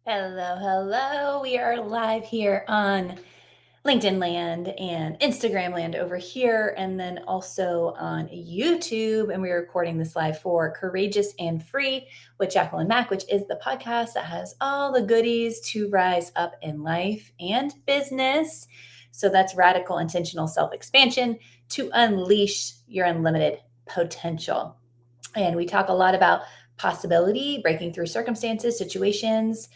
Hello, hello. We are live here on LinkedIn land and Instagram land over here, and then also on YouTube. And we're recording this live for Courageous and Free with Jacquelyn Mack, which is the podcast that has all the goodies to rise up in life and business. So that's radical, intentional self expansion to unleash your unlimited potential. And we talk a lot about possibility, breaking through circumstances, situations,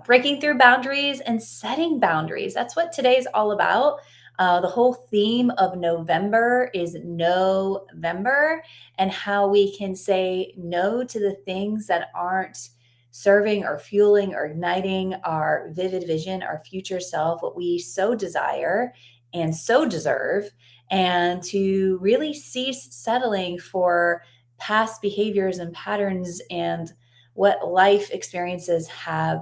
breaking through boundaries, and setting boundaries. That's what today's all about. The whole theme of November is No-vember, and how we can say no to the things that aren't serving or fueling or igniting our vivid vision, our future self, what we so desire and so deserve, and to really cease settling for past behaviors and patterns and what life experiences have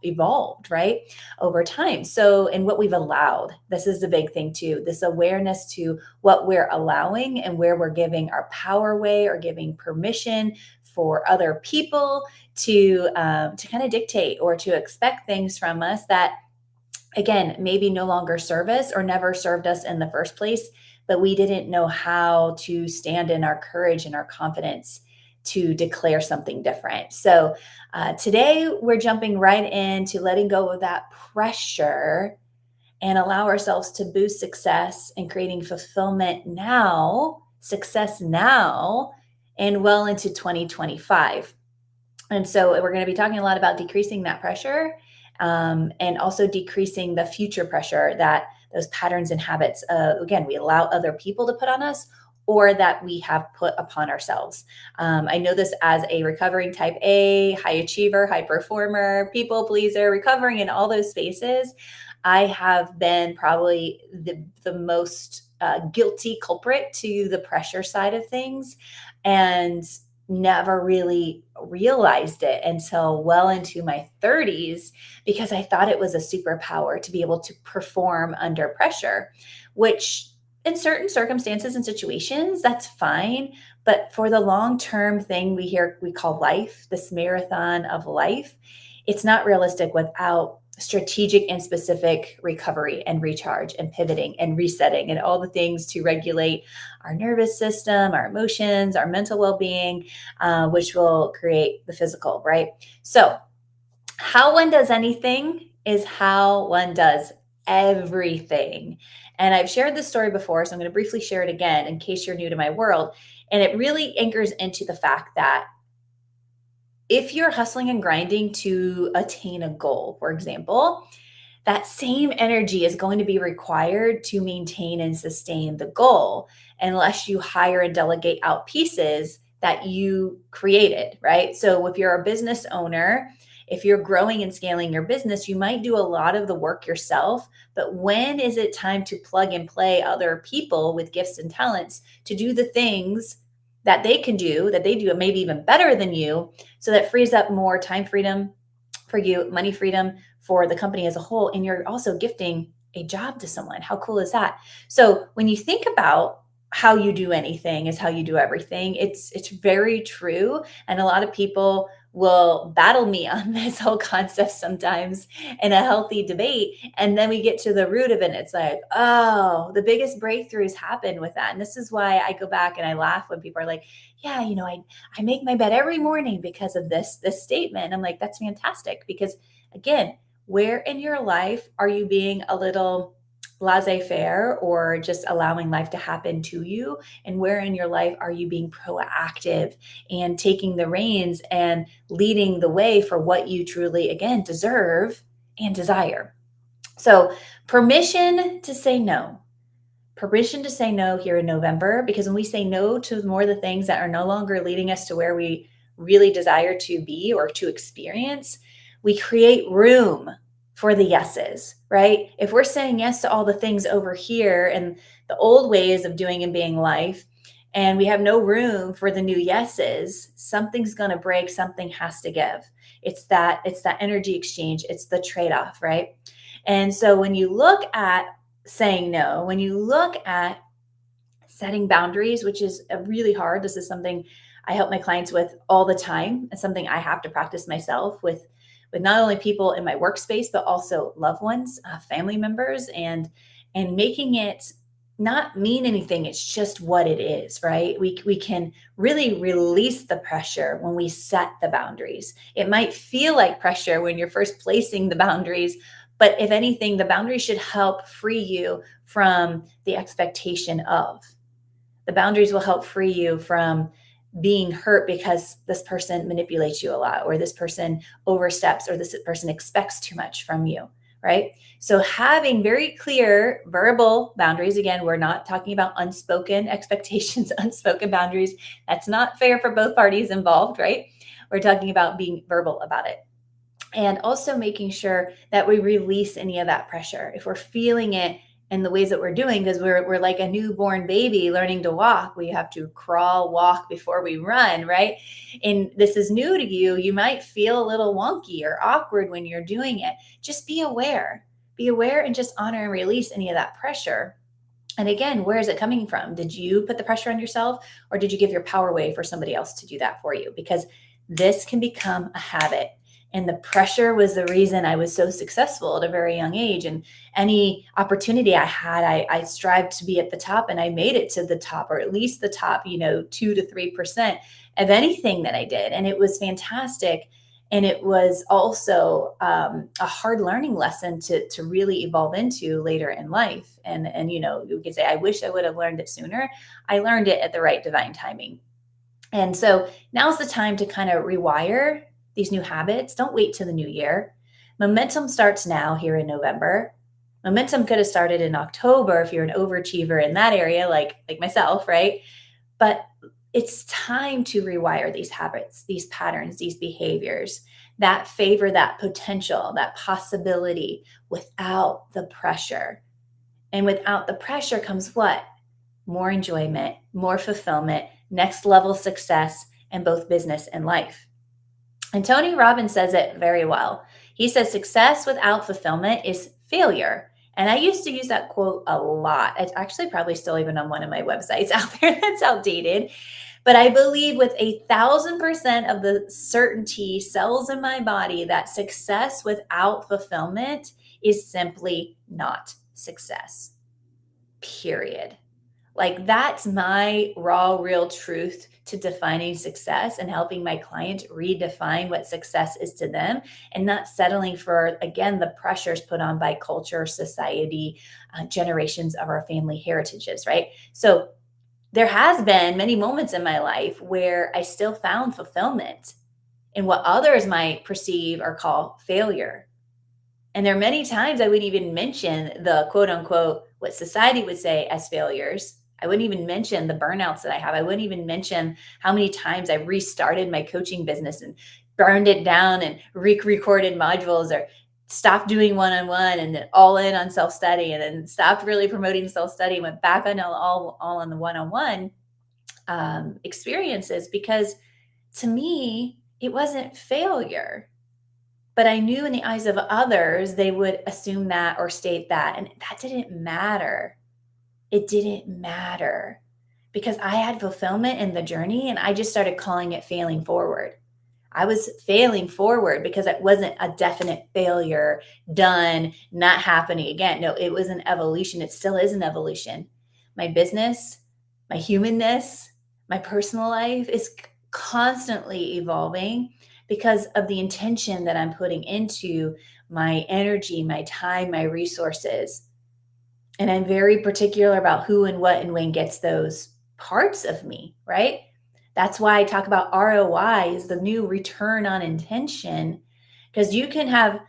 evolved, right, over time. So, and what we've allowed. This is the big thing too. This awareness to what we're allowing and where we're giving our power away or giving permission for other people to kind of dictate or to expect things from us that, again, maybe no longer serve us or never served us in the first place, but we didn't know how to stand in our courage and our confidence to declare something different. So today we're jumping right into letting go of that pressure and allow ourselves to boost success and creating fulfillment now, success now, and well into 2025. And so we're going to be talking a lot about decreasing that pressure, and also decreasing the future pressure that those patterns and habits, again, we allow other people to put on us or that we have put upon ourselves. I know this as a recovering type A, high achiever, high performer, people pleaser, recovering in all those spaces. I have been probably the most guilty culprit to the pressure side of things, and never really realized it until well into my 30s, because I thought it was a superpower to be able to perform under pressure, which in certain circumstances and situations, that's fine. But for the long-term thing we call life, this marathon of life, it's not realistic without strategic and specific recovery and recharge and pivoting and resetting and all the things to regulate our nervous system, our emotions, our mental well-being, which will create the physical, right? So how one does anything is how one does everything. And I've shared this story before, so I'm going to briefly share it again in case you're new to my world. And it really anchors into the fact that if you're hustling and grinding to attain a goal, for example, that same energy is going to be required to maintain and sustain the goal, unless you hire and delegate out pieces that you created, right? So if you're a business owner, if you're growing and scaling your business, you might do a lot of the work yourself, but when is it time to plug and play other people with gifts and talents to do the things that they can do, that they do maybe even better than you, so that frees up more time freedom for you, money freedom for the company as a whole, and you're also gifting a job to someone. How cool is that? So when you think about how you do anything is how you do everything, it's very true. And a lot of people will battle me on this whole concept sometimes in a healthy debate. And then we get to the root of it. And it's like, oh, the biggest breakthroughs happen with that. And this is why I go back and I laugh when people are like, yeah, I make my bed every morning because of this statement. I'm like, that's fantastic. Because again, where in your life are you being a little laissez-faire or just allowing life to happen to you? And where in your life are you being proactive and taking the reins and leading the way for what you truly, again, deserve and desire? So permission to say no. Permission to say no here in November, because when we say no to more of the things that are no longer leading us to where we really desire to be or to experience, we create room for the yeses, right? If we're saying yes to all the things over here and the old ways of doing and being life, and we have no room for the new yeses, something's going to break, something has to give. It's that energy exchange, it's the trade-off, right? And so when you look at saying no, when you look at setting boundaries, which is really hard, this is something I help my clients with all the time. It's something I have to practice myself with with not only people in my workspace, but also loved ones, family members, and making it not mean anything. It's just what it is, right? We can really release the pressure when we set the boundaries. It might feel like pressure when you're first placing the boundaries, but if anything, the boundaries should help free you from the expectation of. The boundaries will help free you from being hurt because this person manipulates you a lot, or this person oversteps, or this person expects too much from you, right? So having very clear verbal boundaries, again, we're not talking about unspoken expectations, unspoken boundaries. That's not fair for both parties involved, right? We're talking about being verbal about it. And also making sure that we release any of that pressure. If we're feeling it in the ways that we're doing, because we're like a newborn baby learning to walk, we have to crawl, walk before we run, right? And this is new to you. You might feel a little wonky or awkward when you're doing it. Just be aware. Be aware and just honor and release any of that pressure. And again, where is it coming from? Did you put the pressure on yourself, or did you give your power away for somebody else to do that for you? Because this can become a habit. And the pressure was the reason I was so successful at a very young age. And any opportunity I had, I strived to be at the top, and I made it to the top, or at least the top, 2 to 3% of anything that I did. And it was fantastic. And it was also a hard learning lesson to really evolve into later in life. And you could say, I wish I would have learned it sooner. I learned it at the right divine timing. And so now's the time to kind of rewire these new habits. Don't wait till the new year. Momentum starts now here in November. Momentum could have started in October if you're an overachiever in that area, like myself, right? But it's time to rewire these habits, these patterns, these behaviors that favor that potential, that possibility, without the pressure. And without the pressure comes what? More enjoyment, more fulfillment, next level success in both business and life. And Tony Robbins says it very well. He says, success without fulfillment is failure. And I used to use that quote a lot. It's actually probably still even on one of my websites out there that's outdated. But I believe with 1,000% of the certainty cells in my body that success without fulfillment is simply not success. Period. Like, that's my raw, real truth to defining success and helping my client redefine what success is to them, and not settling for, again, the pressures put on by culture, society, generations of our family heritages, right? So there has been many moments in my life where I still found fulfillment in what others might perceive or call failure. And there are many times I wouldn't even mention the quote unquote, what society would say as failures. I wouldn't even mention the burnouts that I have. I wouldn't even mention how many times I restarted my coaching business and burned it down and recorded modules, or stopped doing one-on-one and then all in on self-study, and then stopped really promoting self-study, went back on all on the one-on-one experiences, because to me, it wasn't failure. But I knew in the eyes of others, they would assume that or state that. And that didn't matter. It didn't matter, because I had fulfillment in the journey, and I just started calling it failing forward. I was failing forward because it wasn't a definite failure, done, not happening again. No, it was an evolution. It still is an evolution. My business, my humanness, my personal life is constantly evolving because of the intention that I'm putting into my energy, my time, my resources. And I'm very particular about who and what and when gets those parts of me, right? That's why I talk about ROI is the new return on intention, because you can have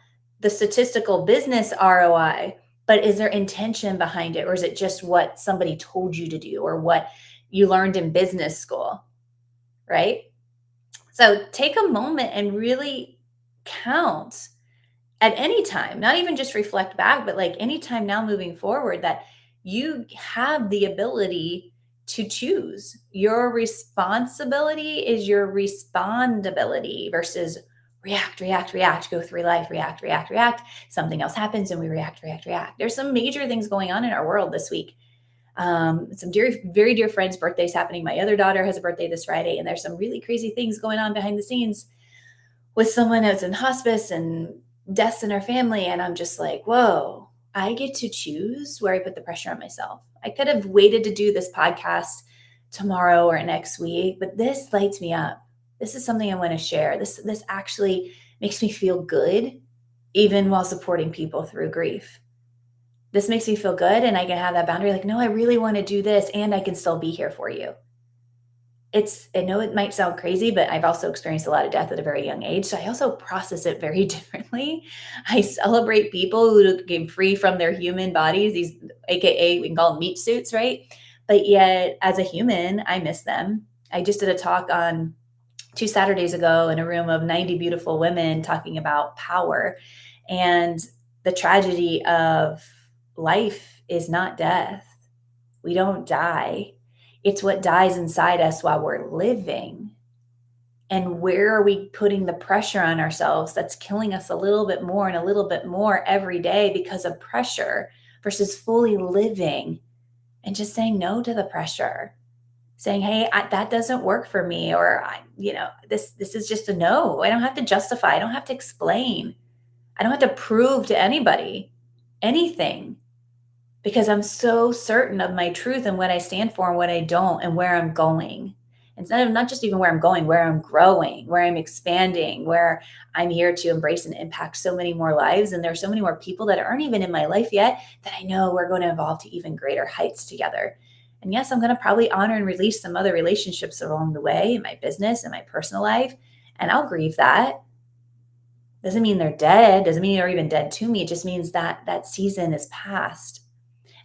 the statistical business ROI, but is there intention behind it? Or is it just what somebody told you to do or what you learned in business school, right? So take a moment and really count at any time, not even just reflect back, but like any time now moving forward, that you have the ability to choose. Your responsibility is your respondability versus react, go through life, react. Something else happens and we react. There's some major things going on in our world this week. Some very dear friends' birthdays happening. My other daughter has a birthday this Friday, and there's some really crazy things going on behind the scenes with someone that's in hospice and deaths in our family. And I'm just like, whoa, I get to choose where I put the pressure on myself. I could have waited to do this podcast tomorrow or next week, but this lights me up. This is something I want to share. This actually makes me feel good, even while supporting people through grief. This makes me feel good, and I can have that boundary like, no, I really want to do this, and I can still be here for you. I know it might sound crazy, but I've also experienced a lot of death at a very young age. So I also process it very differently. I celebrate people who became free from their human bodies, these AKA, we can call them meat suits, right? But yet as a human, I miss them. I just did a talk on 2 Saturdays ago in a room of 90 beautiful women talking about power and the tragedy of life is not death. We don't die. It's what dies inside us while we're living. And where are we putting the pressure on ourselves that's killing us a little bit more and a little bit more every day because of pressure versus fully living and just saying no to the pressure, saying, hey, that doesn't work for me. Or, this is just a no. I don't have to justify. I don't have to explain. I don't have to prove to anybody anything, because I'm so certain of my truth and what I stand for and what I don't and where I'm going. Instead of not just even where I'm going, where I'm growing, where I'm expanding, where I'm here to embrace and impact so many more lives. And there's so many more people that aren't even in my life yet that I know we're going to evolve to even greater heights together. And yes, I'm going to probably honor and release some other relationships along the way in my business and my personal life. And I'll grieve that. Doesn't mean they're dead. Doesn't mean they're even dead to me. It just means that that season is past.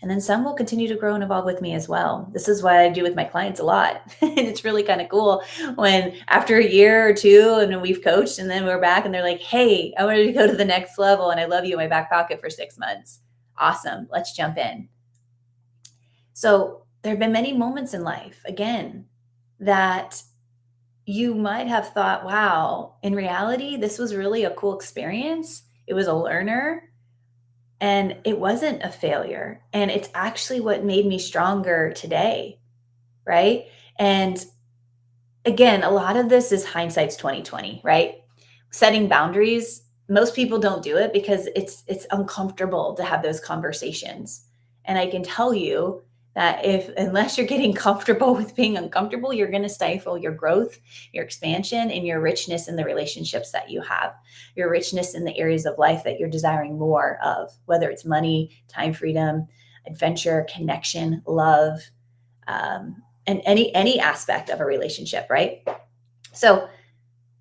And then some will continue to grow and evolve with me as well. This is what I do with my clients a lot. And it's really kind of cool when after a year or two and we've coached and then we're back and they're like, hey, I wanted to go to the next level and I love you in my back pocket for 6 months. Awesome. Let's jump in. So there have been many moments in life, again, that you might have thought, wow, in reality, this was really a cool experience. It was a learner. And it wasn't a failure. And it's actually what made me stronger today, right? And again, a lot of this is hindsight's 2020, right? Setting boundaries, most people don't do it because it's uncomfortable to have those conversations. And I can tell you that unless you're getting comfortable with being uncomfortable, you're going to stifle your growth, your expansion, and your richness in the relationships that you have, your richness in the areas of life that you're desiring more of, whether it's money, time freedom, adventure, connection, love, and any aspect of a relationship, right? So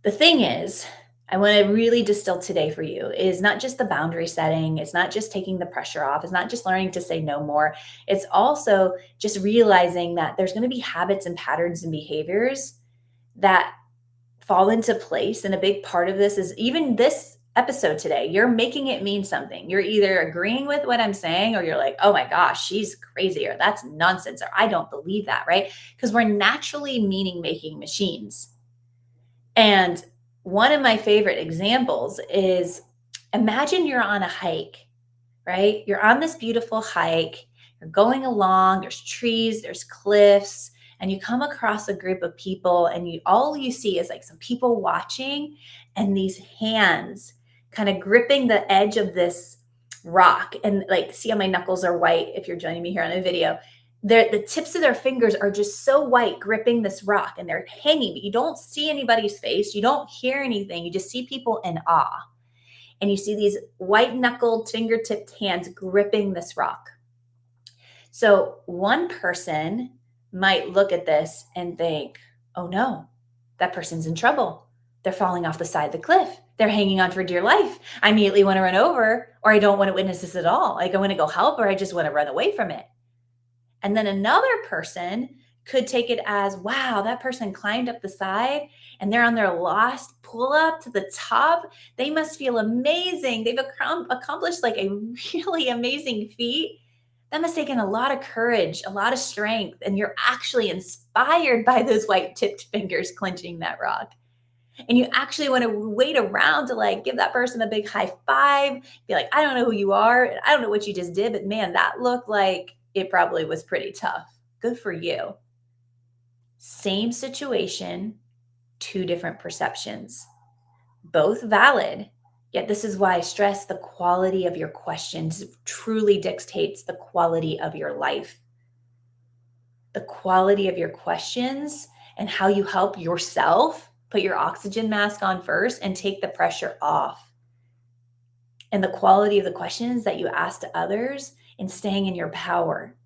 the thing is, I want to really distill today for you is not just the boundary setting. It's not just taking the pressure off. It's not just learning to say no more. It's also just realizing that there's going to be habits and patterns and behaviors that fall into place. And a big part of this is even this episode today, you're making it mean something. You're either agreeing with what I'm saying or you're like, oh my gosh, she's crazy, or that's nonsense, or I don't believe that, right? Because we're naturally meaning making machines. And one of my favorite examples is, imagine you're on a hike, right? You're on this beautiful hike, you're going along, there's trees, there's cliffs, and you come across a group of people and all you see is like some people watching and these hands kind of gripping the edge of this rock. And like, see how my knuckles are white if you're joining me here on the video. The tips of their fingers are just so white, gripping this rock, and they're hanging, but you don't see anybody's face. You don't hear anything. You just see people in awe. And you see these white knuckled, fingertipped hands gripping this rock. So one person might look at this and think, oh no, that person's in trouble. They're falling off the side of the cliff. They're hanging on for dear life. I immediately want to run over, or I don't want to witness this at all. Like, I want to go help, or I just want to run away from it. And then another person could take it as, wow, that person climbed up the side and they're on their last pull up to the top. They must feel amazing. They've accomplished like a really amazing feat. That must take in a lot of courage, a lot of strength. And you're actually inspired by those white tipped fingers clenching that rock. And you actually want to wait around to like give that person a big high five, be like, I don't know who you are. I don't know what you just did, but man, that looked like it probably was pretty tough. Good for you. Same situation, two different perceptions. Both valid. Yet this is why I stress the quality of your questions truly dictates the quality of your life. The quality of your questions and how you help yourself put your oxygen mask on first and take the pressure off. And the quality of the questions that you ask to others and staying in your power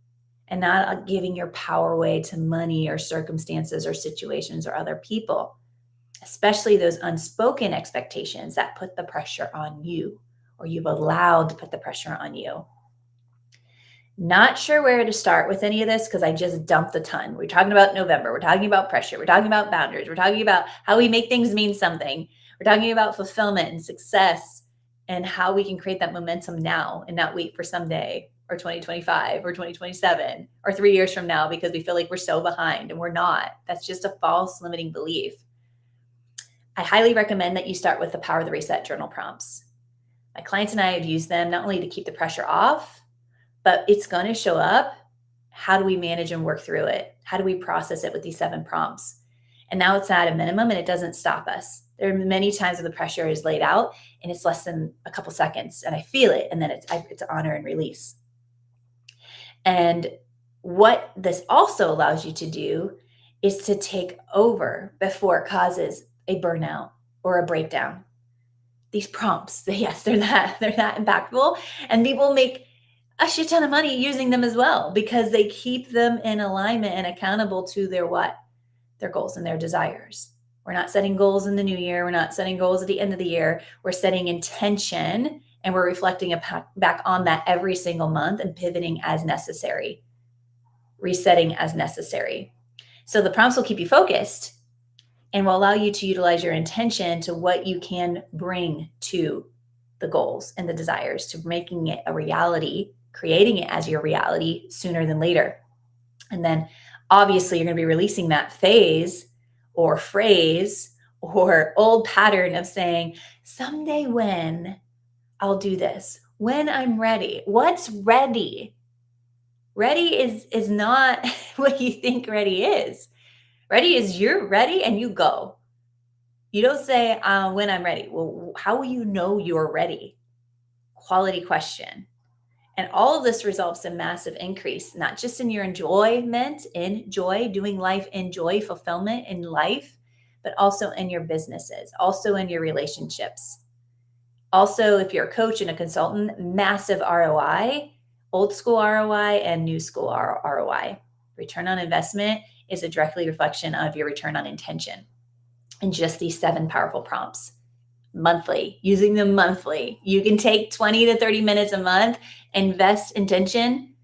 and not giving your power away to money or circumstances or situations or other people, especially those unspoken expectations that put the pressure on you or you've allowed to put the pressure on you. Not sure where to start with any of this because I just dumped a ton. We're talking about November. We're talking about pressure. We're talking about boundaries. We're talking about how we make things mean something. We're talking about fulfillment and success and how we can create that momentum now and not wait for someday or 2025 or 2027 or 3 years from now because we feel like we're so behind, and we're not. That's just a false limiting belief. I highly recommend that you start with the Power of the Reset journal prompts. My clients and I have used them not only to keep the pressure off, but it's going to show up. How do we manage and work through it? How do we process it with these 7 prompts? And now it's at a minimum and it doesn't stop us. There are many times where the pressure is laid out and it's less than a couple seconds and I feel it, and then it's honor and release. And what this also allows you to do is to take over before it causes a burnout or a breakdown. These prompts, yes, they're that impactful, and people make a shit ton of money using them as well because they keep them in alignment and accountable to their what? Their goals and their desires. We're not setting goals in the new year. We're not setting goals at the end of the year. We're setting intention and we're reflecting back on that every single month and pivoting as necessary, resetting as necessary. So the prompts will keep you focused and will allow you to utilize your intention to what you can bring to the goals and the desires, to making it a reality, creating it as your reality sooner than later. And then obviously you're going to be releasing that phase or phrase or old pattern of saying, someday when I'll do this, when I'm ready. What's ready? Ready is not what you think ready is. Ready is you're ready and you go. You don't say, when I'm ready. Well, how will you know you're ready? Quality question. And all of this results in massive increase, not just in your enjoyment, in joy, doing life, in joy, fulfillment in life, but also in your businesses, also in your relationships. Also, if you're a coach and a consultant, massive ROI, old school ROI and new school ROI. Return on investment is a directly reflection of your return on intention. And just these 7 powerful prompts. Monthly, using them monthly. You can take 20 to 30 minutes a month, invest attention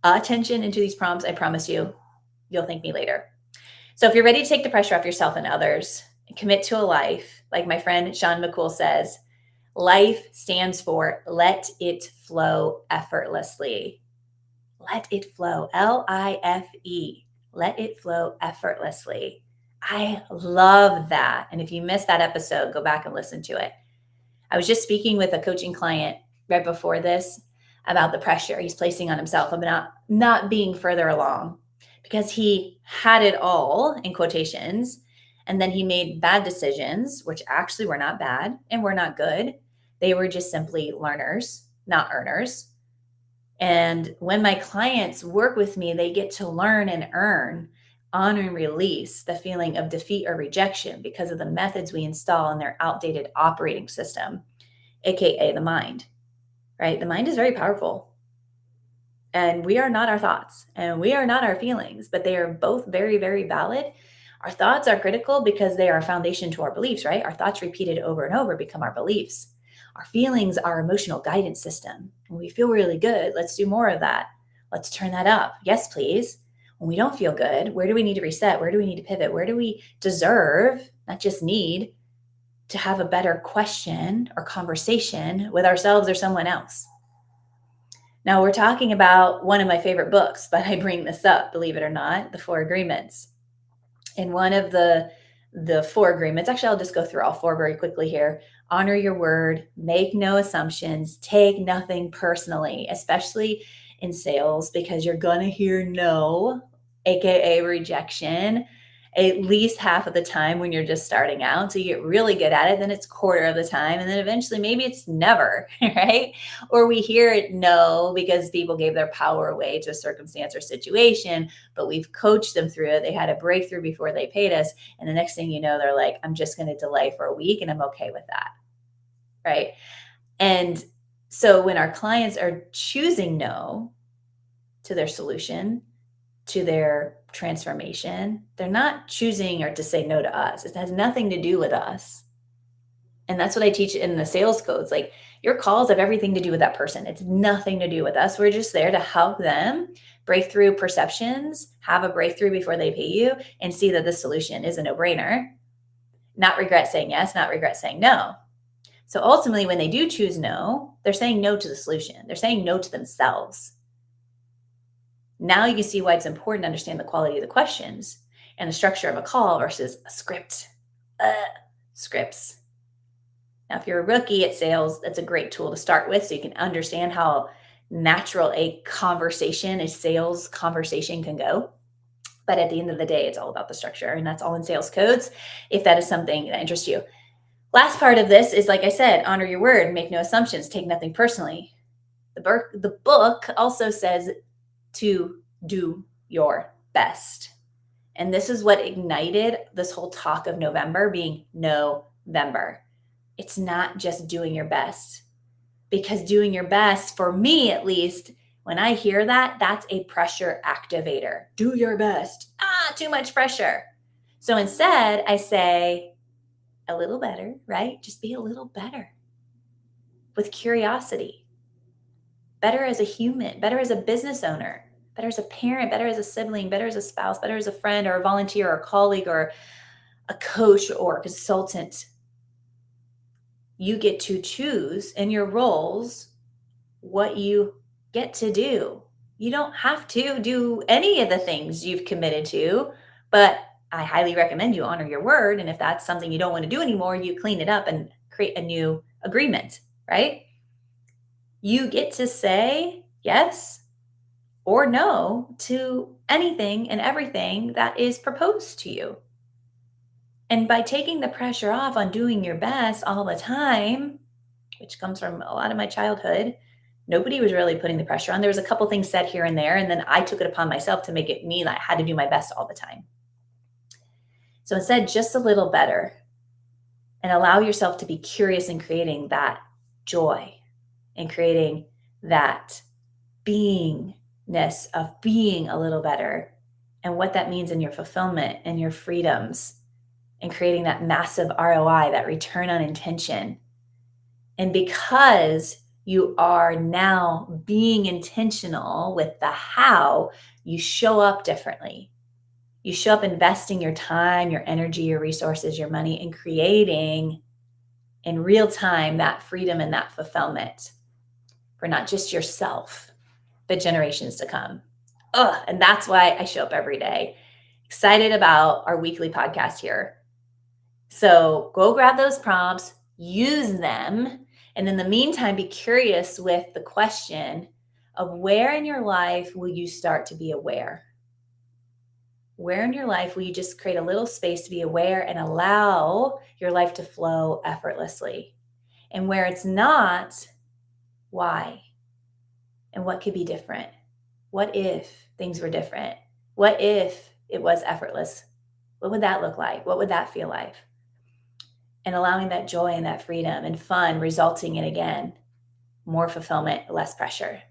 into these prompts. I promise you, you'll thank me later. So if you're ready to take the pressure off yourself and others, and commit to a life, like my friend 𝙃𝙊𝙉𝙀𝙘 says, life stands for let it flow effortlessly. Let it flow, LIFE, let it flow effortlessly. I love that. And if you missed that episode, go back and listen to it. I was just speaking with a coaching client right before this about the pressure he's placing on himself about not being further along because he had it all in quotations. And then he made bad decisions, which actually were not bad and were not good. They were just simply learners, not earners. And when my clients work with me, they get to learn and earn, honor and release the feeling of defeat or rejection because of the methods we install in their outdated operating system, AKA the mind, right? The mind is very powerful. And we are not our thoughts and we are not our feelings, but they are both very, very valid. Our thoughts are critical because they are a foundation to our beliefs, right? Our thoughts repeated over and over become our beliefs. Our feelings are our emotional guidance system. When we feel really good, let's do more of that. Let's turn that up. Yes, please. When we don't feel good, where do we need to reset? Where do we need to pivot? Where do we deserve, not just need, to have a better question or conversation with ourselves or someone else? Now, we're talking about one of my favorite books, but I bring this up, believe it or not, the 4 Agreements. In one of the 4 agreements, actually, I'll just go through all 4 very quickly here. Honor your word, make no assumptions, take nothing personally, especially in sales, because you're going to hear no, AKA rejection. at least half of the time when you're just starting out. So you get really good at it, then it's quarter of the time. And then eventually maybe it's never, right? Or we hear it no because people gave their power away to a circumstance or situation, but we've coached them through it. They had a breakthrough before they paid us. And the next thing you know, they're like, I'm just going to delay for a week and I'm okay with that. Right. And so when our clients are choosing no to their solution, to their transformation, they're not choosing or to say no to us. It has nothing to do with us. And that's what I teach in the sales codes. Like, your calls have everything to do with that person. It's nothing to do with us. We're just there to help them break through perceptions, have a breakthrough before they pay you, and see that the solution is a no-brainer. Not regret saying yes, not regret saying no. So ultimately, when they do choose no, they're saying no to the solution. They're saying no to themselves. Now you can see why it's important to understand the quality of the questions and the structure of a call versus a script. Scripts. Now, if you're a rookie at sales, that's a great tool to start with so you can understand how natural a conversation, a sales conversation can go. But at the end of the day, it's all about the structure, and that's all in sales codes, if that is something that interests you. Last part of this is, like I said, honor your word, make no assumptions, take nothing personally. The book also says to do your best. And this is what ignited this whole talk of November being No-vember. It's not just doing your best, because doing your best, for me at least, when I hear that, that's a pressure activator. Do your best. Too much pressure. So instead, I say a little better, right? Just be a little better with curiosity. Better as a human, better as a business owner, better as a parent, better as a sibling, better as a spouse, better as a friend or a volunteer or a colleague or a coach or a consultant. You get to choose in your roles what you get to do. You don't have to do any of the things you've committed to, but I highly recommend you honor your word. And if that's something you don't want to do anymore, you clean it up and create a new agreement, right? You get to say yes or no to anything and everything that is proposed to you. And by taking the pressure off on doing your best all the time, which comes from a lot of my childhood, nobody was really putting the pressure on. There was a couple things said here and there, and then I took it upon myself to make it mean I had to do my best all the time. So instead, just a little better, and allow yourself to be curious in creating that joy and creating that beingness of being a little better and what that means in your fulfillment and your freedoms and creating that massive ROI, that return on intention. And because you are now being intentional with the how, you show up differently. You show up investing your time, your energy, your resources, your money in creating in real time that freedom and that fulfillment for not just yourself, but generations to come. And that's why I show up every day, excited about our weekly podcast here. So go grab those prompts, use them, and in the meantime, be curious with the question of where in your life will you start to be aware? Where in your life will you just create a little space to be aware and allow your life to flow effortlessly? And where it's not, why? And what could be different? What if things were different? What if it was effortless? What would that look like? What would that feel like? And allowing that joy and that freedom and fun resulting in, again, more fulfillment, less pressure.